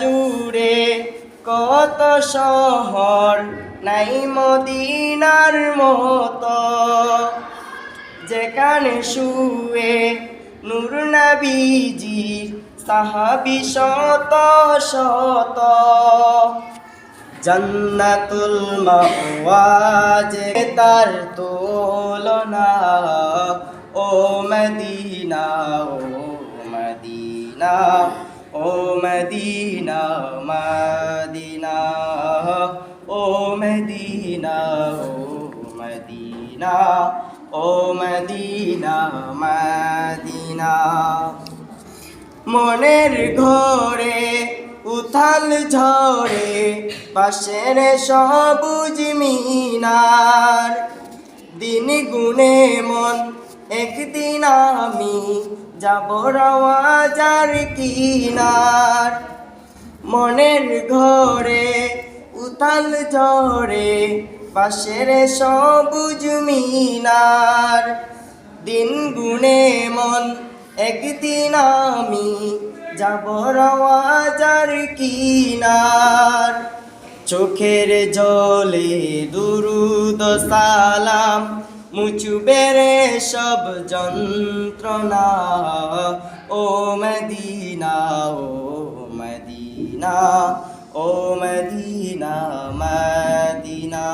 জুড়ে কত শহর নাই মদিনার মতো, যেখানে শুয়ে নূর নবীজির সাহাবী শত শত। জান্নাতুল মাওয়া যে তার তুলনা, ও Medina oh Medina oh Medina Medina oh Medina oh Medina oh Medina Medina. মনের ঘরে উথাল ঝরে পাশের সবুজ মিনার, দিন গুনে মন একদিন আমি যাব রওয়াজার কিনার। মনের ঘরে উথাল ঝরে পাশের সবুজ মিনার, দিন গুনে মন একদিন আমি যাব রওয়াজার কিনার। চোখের জলে দুরুদ সালাম মুছবে রে সব যন্ত্রণা, ও Medina oh Medina oh Medina Medina.